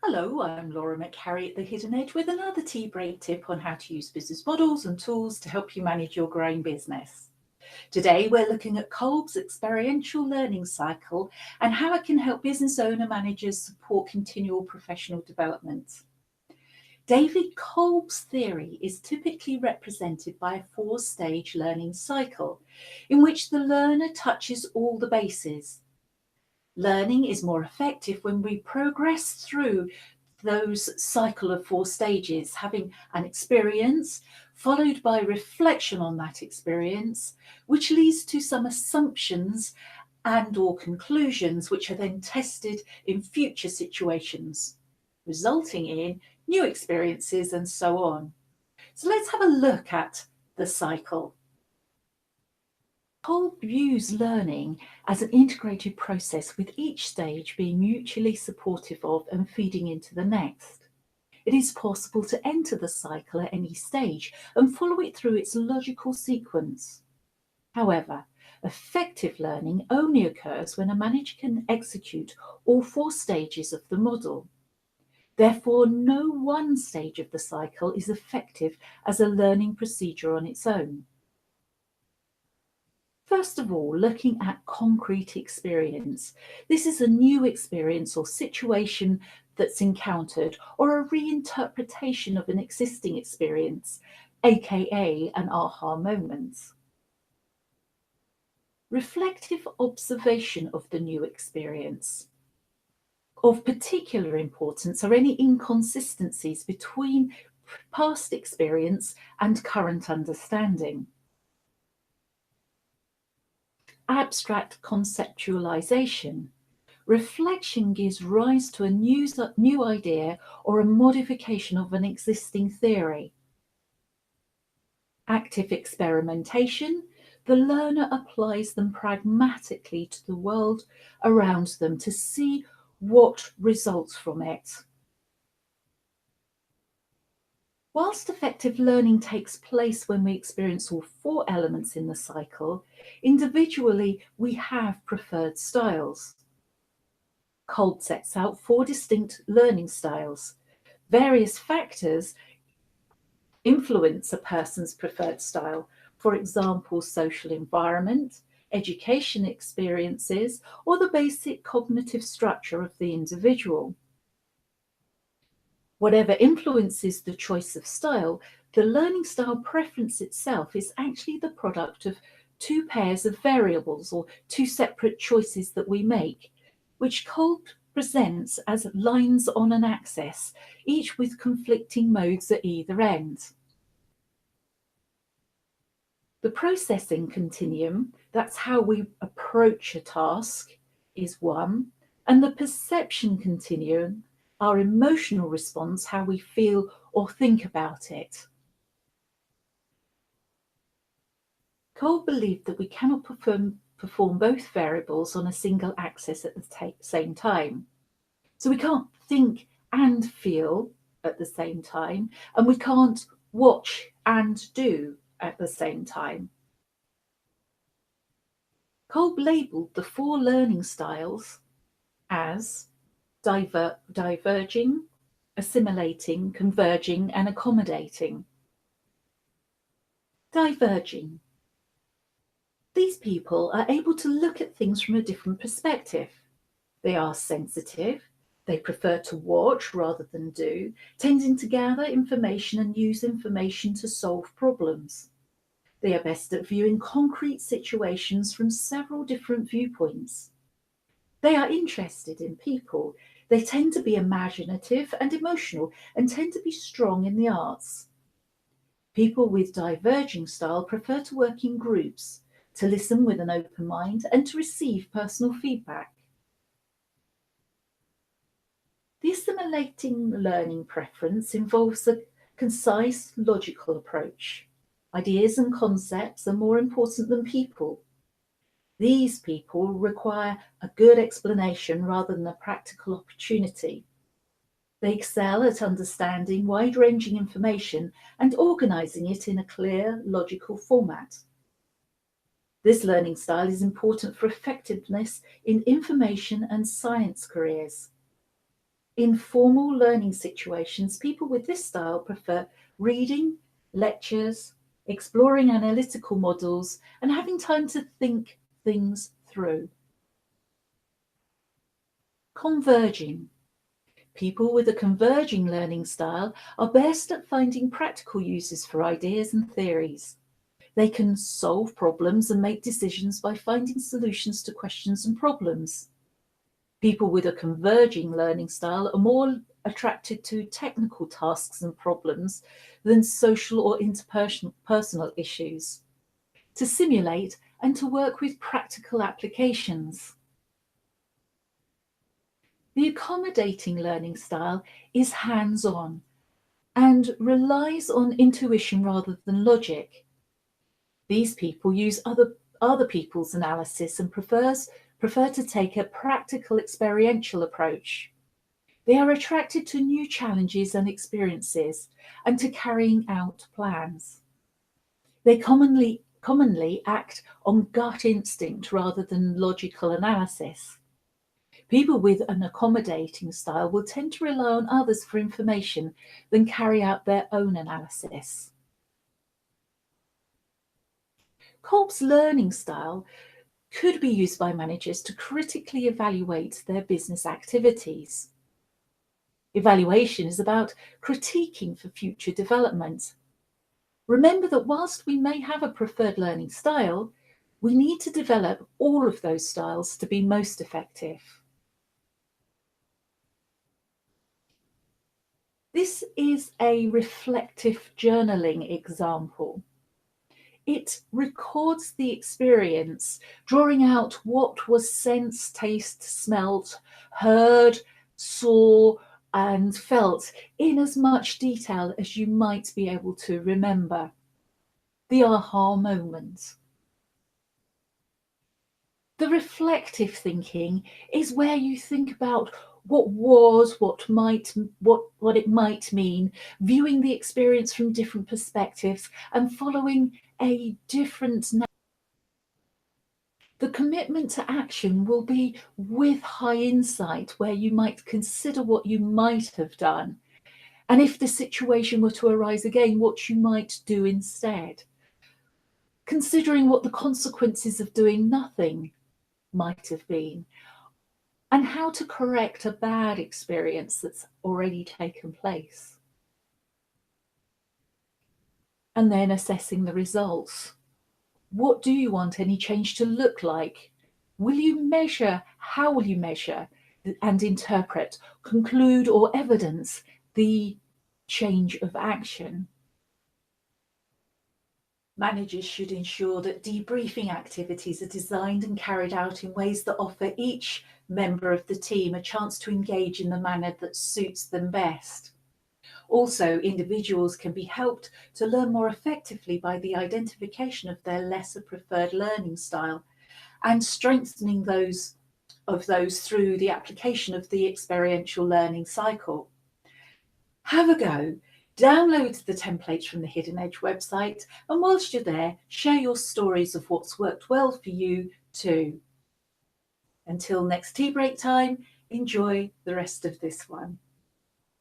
Hello, I'm Laura McHarrie at The Hidden Edge with another tea break tip on how to use business models and tools to help you manage your growing business. Today, we're looking at Kolb's experiential learning cycle and how it can help business owner managers support continual professional development. David Kolb's theory is typically represented by a four-stage learning cycle in which the learner touches all the bases. Learning is more effective when we progress through those cycle of four stages, having an experience followed by reflection on that experience, which leads to some assumptions and or conclusions, which are then tested in future situations, resulting in new experiences and so on. So let's have a look at the cycle. Kolb views learning as an integrated process, with each stage being mutually supportive of and feeding into the next. It is possible to enter the cycle at any stage and follow it through its logical sequence. However, effective learning only occurs when a manager can execute all four stages of the model. Therefore, no one stage of the cycle is effective as a learning procedure on its own. First of all, looking at concrete experience. This is a new experience or situation that's encountered, or a reinterpretation of an existing experience, aka an aha moment. Reflective observation of the new experience. Of particular importance are any inconsistencies between past experience and current understanding. Abstract conceptualization. Reflection gives rise to a new idea or a modification of an existing theory. Active experimentation. The learner applies them pragmatically to the world around them to see what results from it. Whilst effective learning takes place when we experience all four elements in the cycle, individually we have preferred styles. Kolb sets out four distinct learning styles. Various factors influence a person's preferred style, for example, social environment, education experiences, or the basic cognitive structure of the individual. Whatever influences the choice of style, the learning style preference itself is actually the product of two pairs of variables, or two separate choices that we make, which Kolb presents as lines on an axis, each with conflicting modes at either end. The processing continuum, that's how we approach a task, is one, and the perception continuum, our emotional response, how we feel or think about it. Kolb believed that we cannot perform both variables on a single axis at the same time. So we can't think and feel at the same time, and we can't watch and do at the same time. Kolb labelled the four learning styles as diverging, assimilating, converging, and accommodating. Diverging. These people are able to look at things from a different perspective. They are sensitive. They prefer to watch rather than do, tending to gather information and use information to solve problems. They are best at viewing concrete situations from several different viewpoints. They are interested in people. They tend to be imaginative and emotional and tend to be strong in the arts. People with diverging style prefer to work in groups, to listen with an open mind, and to receive personal feedback. The assimilating learning preference involves a concise, logical approach. Ideas and concepts are more important than people. These people require a good explanation rather than a practical opportunity. They excel at understanding wide-ranging information and organising it in a clear, logical format. This learning style is important for effectiveness in information and science careers. In formal learning situations, people with this style prefer reading, lectures, exploring analytical models, and having time to think things through. Converging. People with a converging learning style are best at finding practical uses for ideas and theories. They can solve problems and make decisions by finding solutions to questions and problems. People with a converging learning style are more attracted to technical tasks and problems than social or interpersonal issues, to simulate and to work with practical applications. The accommodating learning style is hands-on and relies on intuition rather than logic. These people use other people's analysis and prefer to take a practical experiential approach. They are attracted to new challenges and experiences and to carrying out plans. They commonly act on gut instinct rather than logical analysis. People with an accommodating style will tend to rely on others for information than carry out their own analysis. Kolb's learning style could be used by managers to critically evaluate their business activities. Evaluation is about critiquing for future development. Remember that whilst we may have a preferred learning style, we need to develop all of those styles to be most effective. This is a reflective journaling example. It records the experience, drawing out what was sensed, tasted, smelt, heard, saw, and felt in as much detail as you might be able to remember. The aha moment. The reflective thinking is where you think about what was, what it might mean, viewing the experience from different perspectives and following a different. The commitment to action will be with high insight, where you might consider what you might have done, and if the situation were to arise again, what you might do instead. Considering what the consequences of doing nothing might have been, and how to correct a bad experience that's already taken place. And then assessing the results. What do you want any change to look like? Will you measure? How will you measure and interpret, conclude, or evidence the change of action? Managers should ensure that debriefing activities are designed and carried out in ways that offer each member of the team a chance to engage in the manner that suits them best. Also, individuals can be helped to learn more effectively by the identification of their lesser preferred learning style and strengthening those through the application of the experiential learning cycle. Have a go. Download the templates from the Hidden Edge website, and whilst you're there, share your stories of what's worked well for you too. Until next tea break time, enjoy the rest of this one.